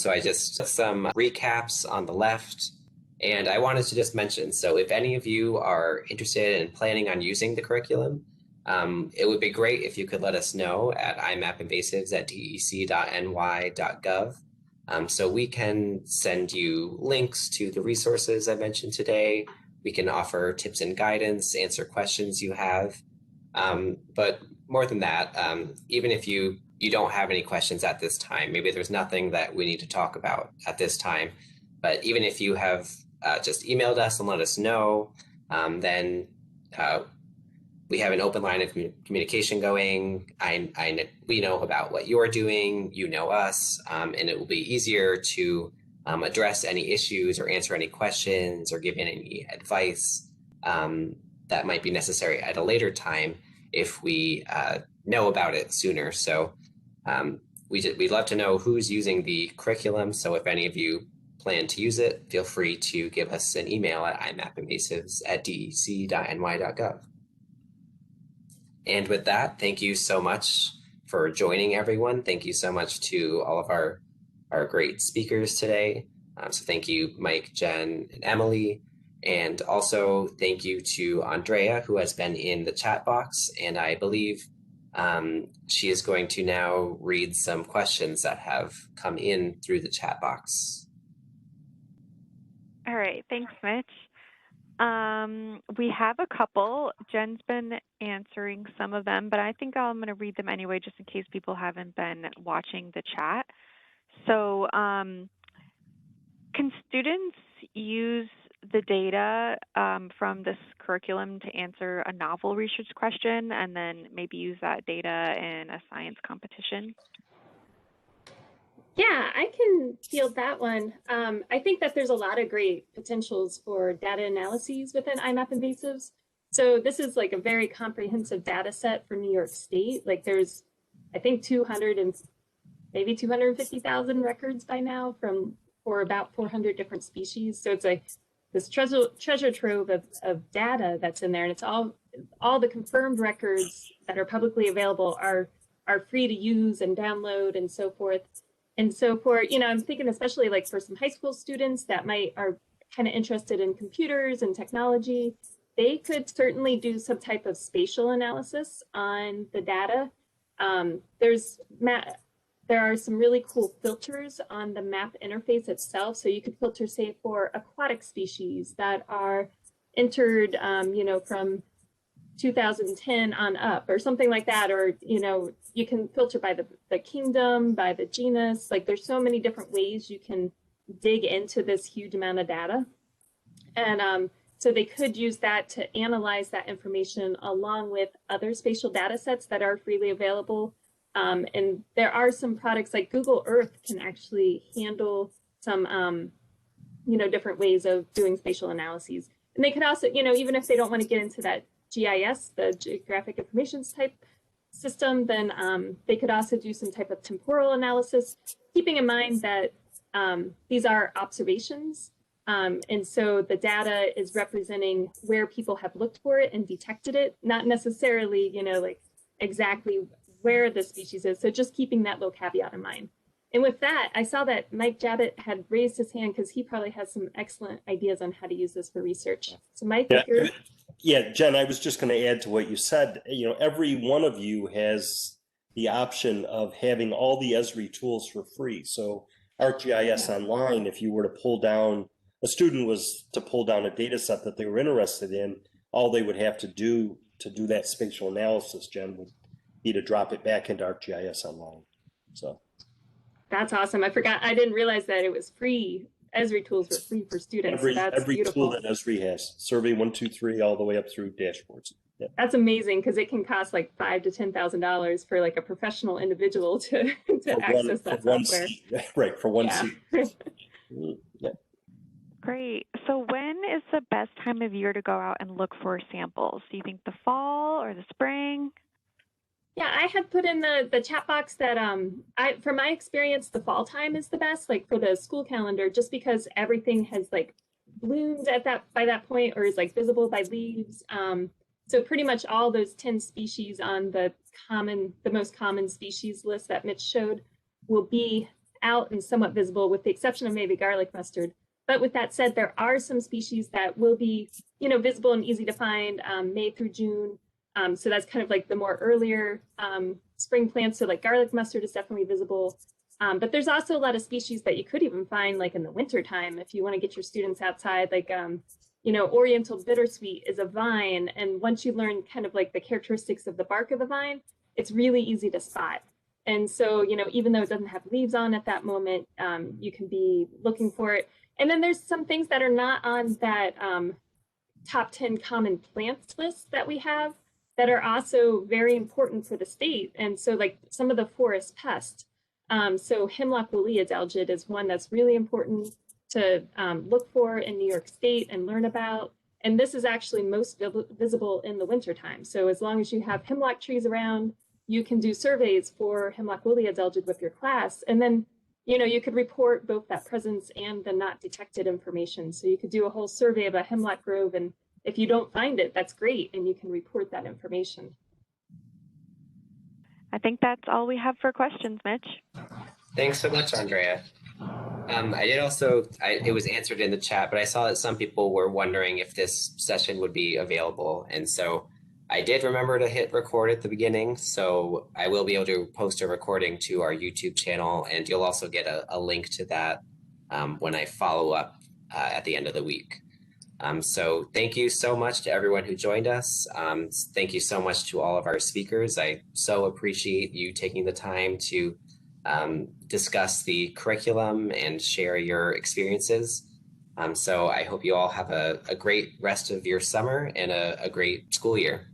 So I just some recaps on the left. And I wanted to just mention, so if any of you are interested in planning on using the curriculum, it would be great if you could let us know at imapinvasives@dec.ny.gov. So we can send you links to the resources I mentioned today. We can offer tips and guidance, answer questions you have. But more than that, even if you don't have any questions at this time, maybe there's nothing that we need to talk about at this time, but even if you have just emailed us and let us know, then we have an open line of communication going. We know about what you're doing, you know us, and it will be easier to address any issues or answer any questions or give any advice that might be necessary at a later time if we know about it sooner. So we'd love to know who's using the curriculum. So if any of you plan to use it, feel free to give us an email at imapinvasives@dec.ny.gov. And with that, thank you so much for joining, everyone. Thank you so much to all of our great speakers today. So thank you, Mike, Jen, and Emily. And also thank you to Andrea, who has been in the chat box. And I believe she is going to now read some questions that have come in through the chat box. All right, thanks, Mitch. We have a couple. Jen's been answering some of them, but I think I'm going to read them anyway, just in case people haven't been watching the chat. So can students use the data from this curriculum to answer a novel research question and then maybe use that data in a science competition? Yeah, I can field that one. I think that there's a lot of great potentials for data analyses within iMapInvasives. So this is like a very comprehensive data set for New York State. Like there's, I think 200 and maybe 250,000 records by now for about 400 different species. So it's like this treasure trove of data that's in there, and it's all the confirmed records that are publicly available are free to use and download and so forth. And so for, I'm thinking especially like for some high school students that are kind of interested in computers and technology, they could certainly do some type of spatial analysis on the data. There are some really cool filters on the map interface itself. So you could filter, say, for aquatic species that are entered, from 2010 on up or something like that. Or, you can filter by the kingdom, by the genus. Like there's so many different ways you can dig into this huge amount of data. And so they could use that to analyze that information along with other spatial data sets that are freely available. And there are some products like Google Earth can actually handle some, different ways of doing spatial analyses. And they could also, even if they don't want to get into that GIS, the geographic information type system, then they could also do some type of temporal analysis, keeping in mind that these are observations. And so the data is representing where people have looked for it and detected it, not necessarily, like exactly where the species is. So just keeping that little caveat in mind. And with that, I saw that Mike Jabbitt had raised his hand because he probably has some excellent ideas on how to use this for research. So Mike, Yeah, Jen, I was just going to add to what you said. Every one of you has the option of having all the Esri tools for free. So ArcGIS Online, if you were to pull down, a student was to pull down a data set that they were interested in, all they would have to do that spatial analysis, Jen, would be to drop it back into ArcGIS Online. So that's awesome. I didn't realize that it was free. Esri tools were free for students. Every beautiful. tool that Esri has, Survey 1, 2, 3, all the way up through dashboards. Yeah. That's amazing because it can cost like $5,000 to $10,000 for like a professional individual to access that software. Right, for one seat. Yeah. Great. So when is the best time of year to go out and look for samples? Do you think the fall or the spring? Yeah, I had put in the chat box that from my experience, the fall time is the best, like for the school calendar, just because everything has like bloomed by that point or is like visible by leaves. So pretty much all those 10 species on the most common species list that Mitch showed will be out and somewhat visible, with the exception of maybe garlic mustard. But with that said, there are some species that will be, visible and easy to find May through June. So that's kind of like the more earlier spring plants. So like garlic mustard is definitely visible. But there's also a lot of species that you could even find like in the winter time if you want to get your students outside, like, Oriental bittersweet is a vine. And once you learn kind of like the characteristics of the bark of the vine, it's really easy to spot. And so, even though it doesn't have leaves on at that moment, you can be looking for it. And then there's some things that are not on that top 10 common plants list that we have that are also very important for the state. And so like some of the forest pests. So hemlock woolly adelgid is one that's really important to look for in New York State and learn about. And this is actually most visible in the wintertime. So as long as you have hemlock trees around, you can do surveys for hemlock woolly adelgid with your class. And then, you could report both that presence and the not detected information. So you could do a whole survey of a hemlock grove, and if you don't find it, that's great, and you can report that information. I think that's all we have for questions, Mitch. Thanks so much, Andrea. I did also, it was answered in the chat, but I saw that some people were wondering if this session would be available. And so I did remember to hit record at the beginning. So I will be able to post a recording to our YouTube channel, and you'll also get a link to that when I follow up at the end of the week. So thank you so much to everyone who joined us. Thank you so much to all of our speakers. I so appreciate you taking the time to discuss the curriculum and share your experiences. So I hope you all have a great rest of your summer and a great school year.